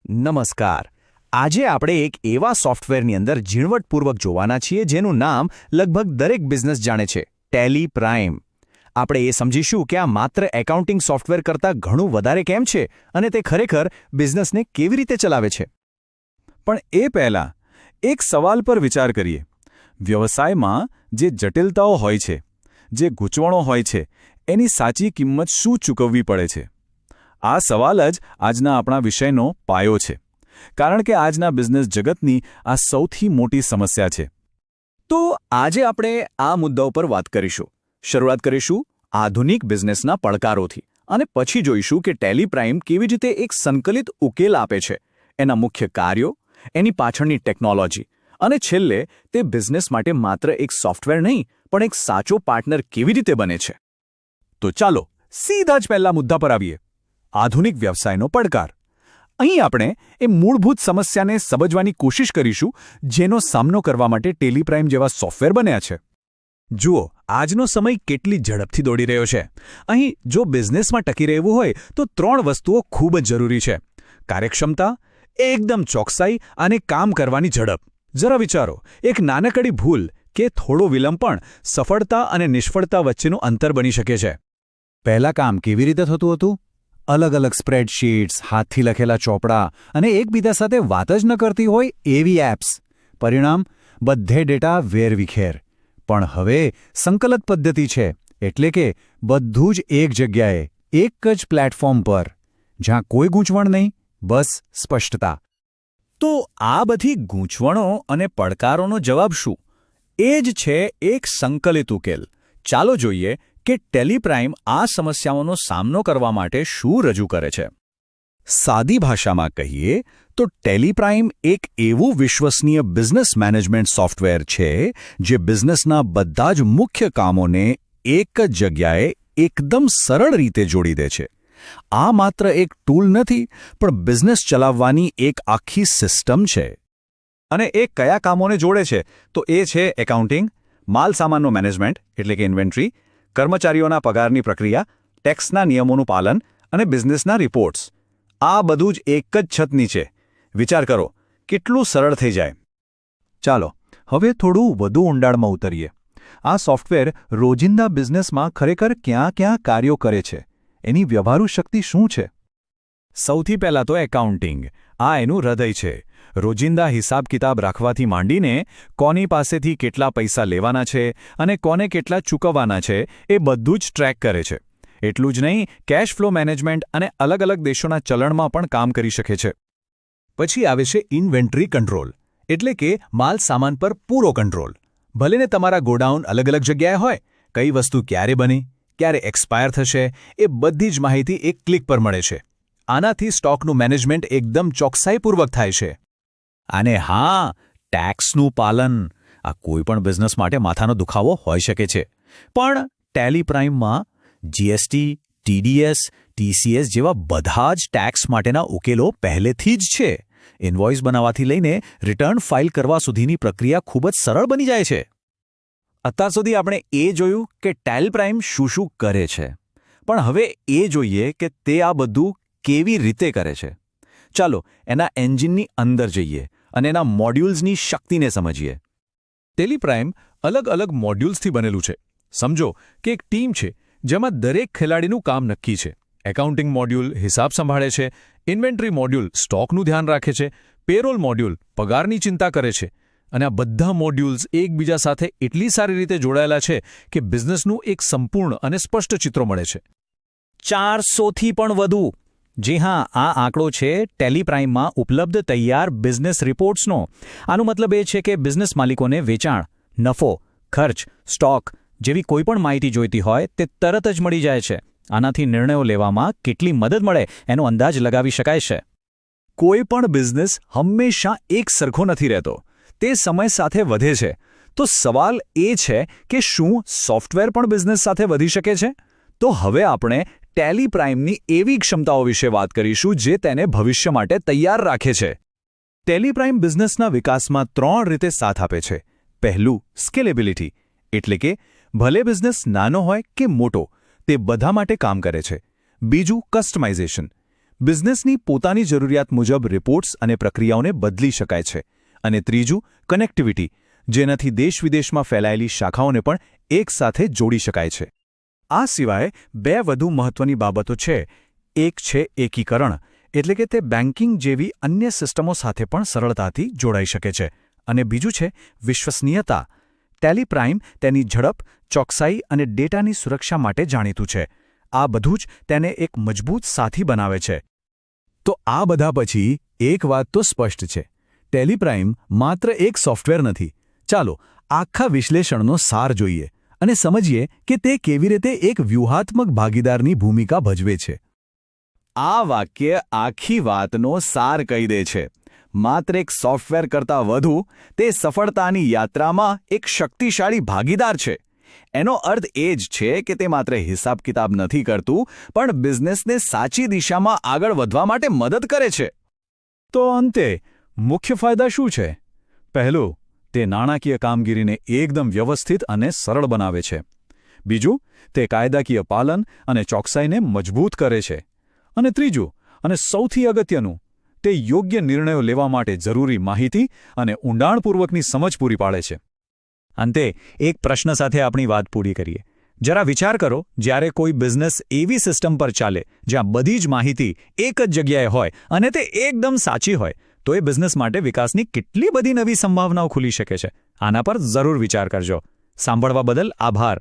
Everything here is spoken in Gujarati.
નમસ્કાર. આજે આપણે એક એવા સોફ્ટવેરની અંદર ઝીણવટપૂર્વક જોવાના છીએ જેનું નામ લગભગ દરેક બિઝનેસ જાણે છે, ટેલી પ્રાઇમ. આપણે એ સમજીશું કે આ માત્ર એકાઉન્ટિંગ સોફ્ટવેર કરતાં ઘણું વધારે કેમ છે અને તે ખરેખર બિઝનેસને કેવી રીતે ચલાવે છે. પણ એ પહેલાં એક સવાલ પર વિચાર કરીએ. વ્યવસાયમાં જે જટિલતાઓ હોય છે, જે ગૂંચવણો હોય છે, એની સાચી કિંમત શું ચૂકવવી પડે છે? આ સવાલ જ આજના આપણા વિષયનો પાયો છે, કારણ કે આજના બિઝનેસ જગતની આ સૌથી મોટી સમસ્યા છે. તો આજે આપણે આ મુદ્દા ઉપર વાત કરીશું. શરૂઆત કરીશું આધુનિક બિઝનેસના પડકારોથી અને પછી જોઈશું કે ટેલી પ્રાઇમ કેવી રીતે એક સંકલિત ઉકેલ આપે છે, એના મુખ્ય કાર્યો, એની પાછળની ટેકનોલોજી અને છેલ્લે તે બિઝનેસ માટે માત્ર એક સોફ્ટવેર નહીં પણ એક સાચો પાર્ટનર કેવી રીતે બને છે. તો ચાલો સીધા જ પહેલા મુદ્દા પર આવીએ. આધુનિક વ્યવસાયનો પડકાર. અહીં આપણે એ મૂળભૂત સમસ્યાને સમજવાની કોશિશ કરીશું જેનો સામનો કરવા માટે ટેલી પ્રાઇમ જેવા સોફ્ટવેર બન્યા છે. જુઓ, આજનો સમય કેટલી ઝડપથી દોડી રહ્યો છે. અહીં જો બિઝનેસમાં ટકી રહેવું હોય તો 3 વસ્તુઓ ખૂબ જ જરૂરી છે: કાર્યક્ષમતા, એકદમ ચોકસાઈ અને કામ કરવાની ઝડપ. જરા વિચારો, એક નાનકડી ભૂલ કે થોડો વિલંબ પણ સફળતા અને નિષ્ફળતા વચ્ચેનું અંતર બની શકે છે. પહેલાં કામ કેવી રીતે થતું હતું? અલગ અલગ સ્પ્રેડશીટ્સ, હાથથી લખેલા ચોપડા અને એકબીજા સાથે વાત જ ન કરતી હોય એવી એપ્સ. પરિણામ, બધે ડેટા વેરવિખેર. પણ હવે સંકલિત પદ્ધતિ છે, એટલે કે બધું જ એક જગ્યાએ, એક જ પ્લેટફોર્મ પર, જ્યાં કોઈ ગૂંચવણ નહીં, બસ સ્પષ્ટતા. તો આ બધી ગૂંચવણો અને પડકારોનો જવાબ શું? એ જ છે એક સંકલિત ઉકેલ. ચાલો જોઈએ કે ટેલી પ્રાઇમ આ સમસ્યાઓનો સામનો કરવા માટે શું રજૂ કરે છે. સાદી ભાષામાં કહીએ તો ટેલી પ્રાઇમ એક એવું વિશ્વસનીય બિઝનેસ મેનેજમેન્ટ સોફ્ટવેર છે જે બિઝનેસના બધા જ મુખ્ય કામોને એક જ જગ્યાએ એકદમ સરળ રીતે જોડી દે છે. આ માત્ર એક ટૂલ નથી, પણ બિઝનેસ ચલાવવાની એક આખી સિસ્ટમ છે. અને એ કયા કામોને જોડે છે? તો એ છે એકાઉન્ટિંગ, માલ સામાનનો મેનેજમેન્ટ એટલે કે ઇન્વેન્ટરી, કર્મચારીઓના પગારની પ્રક્રિયા, ટેક્સના નિયમોનું પાલન અને બિઝનેસના રિપોર્ટ્સ. આ બધું જ એક જ છત નીચે. વિચાર કરો, કેટલું સરળ થઈ જાય. ચાલો હવે થોડું વધુ ઊંડાણમાં ઉતરીએ. આ સોફ્ટવેર રોજિંદા બિઝનેસમાં ખરેખર ક્યાં ક્યાં કાર્યો કરે છે? એની વ્યવહારુ શક્તિ શું છે? સૌથી પહેલાં તો એકાઉન્ટિંગ. આ એનું હૃદય છે. રોજિંદા હિસાબ કિતાબ રાખવાથી માંડીને કોની પાસેથી કેટલા પૈસા લેવાના છે અને કોને કેટલા ચૂકવવાના છે એ બધું જ ટ્રેક કરે છે. એટલું જ નહીં, કેશ ફ્લો મેનેજમેન્ટ અને અલગ અલગ દેશોના ચલણમાં પણ કામ કરી શકે છે. પછી આવે છે ઇન્વેન્ટરી કંટ્રોલ, એટલે કે માલ સામાન પર પૂરો કંટ્રોલ. ભલે ને તમારા ગોડાઉન અલગ અલગ જગ્યાએ હોય, કઈ વસ્તુ ક્યારે બની, ક્યારે એક્સપાયર થશે, એ બધી જ માહિતી એક ક્લિક પર મળે છે. આનાથી સ્ટોકનું મેનેજમેન્ટ એકદમ ચોકસાઈપૂર્વક થાય છે. અને હા, ટેક્સનું પાલન. આ કોઈપણ બિઝનેસ માટે માથાનો દુખાવો હોઈ શકે છે. પણ ટેલી પ્રાઇમમાં જીએસટી, ટીડીએસ, ટીસીએસ જેવા બધા જ ટેક્સ માટેના ઉકેલો પહેલેથી જ છે. ઇન્વોઇસ બનાવવાથી લઈને રિટર્ન ફાઇલ કરવા સુધીની પ્રક્રિયા ખૂબ જ સરળ બની જાય છે. અત્યાર સુધી આપણે એ જોયું કે ટેલી પ્રાઇમ શું શું કરે છે, પણ હવે એ જોઈએ કે તે આ બધું કેવી રીતે કરે છે. ચાલો એના એન્જિનની અંદર જઈએ અને એના મોડ્યુલ્સની શક્તિને સમજીએ. ટેલી પ્રાઇમ અલગ અલગ મોડ્યુલ્સથી બનેલું છે. સમજો કે એક ટીમ છે જેમાં દરેક ખેલાડીનું કામ નક્કી છે. એકાઉન્ટિંગ મોડ્યુલ હિસાબ સંભાળે છે, ઇન્વેન્ટરી મોડ્યુલ સ્ટોકનું ધ્યાન રાખે છે, પેરોલ મોડ્યુલ પગારની ચિંતા કરે છે. અને આ બધા મોડ્યુલ્સ એકબીજા સાથે એટલી સારી રીતે જોડાયેલા છે કે બિઝનેસનું એક સંપૂર્ણ અને સ્પષ્ટ ચિત્ર મળે છે. 400થી પણ વધુ. જી હા, આ આંકડો છે ટેલી પ્રાઇમમાં ઉપલબ્ધ તૈયાર બિઝનેસ રિપોર્ટ્સનો. આનો મતલબ એ છે કે બિઝનેસ માલિકોને વેચાણ, નફો, ખર્ચ, સ્ટોક જેવી કોઈપણ માહિતી જોઈતી હોય તે તરત જ મળી જાય છે. આનાથી નિર્ણયો લેવામાં કેટલી મદદ મળે એનો અંદાજ લગાવી શકાય છે. કોઈ પણ બિઝનેસ હંમેશા એક સરખો નથી રહેતો. તે સમય સાથે વધે છે. તો સવાલ એ છે કે શું સોફ્ટવેર પણ બિઝનેસ સાથે વધી શકે છે? તો હવે આપણે ટેલી પ્રાઇમની એવી ક્ષમતાઓ વિશે વાત કરીશું જે તેને ભવિષ્ય માટે તૈયાર રાખે છે. ટેલી પ્રાઇમ બિઝનેસના વિકાસમાં 3 રીતે સાથ આપે છે. પહેલું, સ્કેલેબિલિટી, એટલે કે ભલે બિઝનેસ નાનો હોય કે મોટો, તે બધા માટે કામ કરે છે. બીજું, કસ્ટમાઇઝેશન. બિઝનેસની પોતાની જરૂરિયાત મુજબ રિપોર્ટ્સ અને પ્રક્રિયાઓને બદલી શકાય છે. અને ત્રીજું, કનેક્ટિવિટી, જેનાથી દેશ-વિદેશમાં ફેલાયેલી શાખાઓને પણ એકસાથે જોડી શકાય છે. આ સિવાય બે વધુ મહત્વની બાબતો છે. એક છે એકીકરણ, એટલે કે તે બેન્કિંગ જેવી અન્ય સિસ્ટમો સાથે પણ સરળતાથી જોડાઈ શકે છે. અને બીજું છે વિશ્વસનીયતા. ટેલી પ્રાઇમ તેની ઝડપ, ચોકસાઈ અને ડેટાની સુરક્ષા માટે જાણીતું છે. આ બધું જ તેને એક મજબૂત સાથી બનાવે છે. તો આ બધા પછી એક વાત તો સ્પષ્ટ છે. ટેલી પ્રાઇમ માત્ર એક સોફ્ટવેર નથી. ચાલો આખા વિશ્લેષણનો સાર જોઈએ અને સમજીએ કે તે કેવી રીતે એક વ્યૂહાત્મક ભાગીદારની ભૂમિકા ભજવે છે. આ વાક્ય આખી વાતનો સાર કહી દે છે. માત્ર એક સોફ્ટવેર કરતાં વધુ, તે સફળતાની યાત્રામાં એક શક્તિશાળી ભાગીદાર છે. એનો અર્થ એ જ છે કે તે માત્ર હિસાબ-કિતાબ નથી કરતું, પણ બિઝનેસને સાચી દિશામાં આગળ વધવા માટે મદદ કરે છે. તો અંતે મુખ્ય ફાયદા શું છે? પહેલું, તે નાણાકીય કામગીરીને એકદમ વ્યવસ્થિત અને સરળ બનાવે છે. બીજું, તે કાયદાકીય પાલન અને ચોકસાઈને મજબૂત કરે છે. અને ત્રીજું, અને સૌથી અગત્યનું, તે યોગ્ય નિર્ણયો લેવા માટે જરૂરી માહિતી અને ઊંડાણપૂર્વકની સમજ પૂરી પાડે છે. અંતે એક પ્રશ્ન સાથે આપણી વાત પૂરી કરીએ. જરા વિચાર કરો, જ્યારે કોઈ બિઝનેસ એવી સિસ્ટમ પર ચાલે જ્યાં બધી જ માહિતી એક જ જગ્યાએ હોય અને તે એકદમ સાચી હોય, તો એ બિઝનેસ માટે વિકાસની કેટલી બધી નવી સંભાવનાઓ ખુલી શકે છે. આના પર જરૂર વિચાર કરજો. સાંભળવા બદલ આભાર.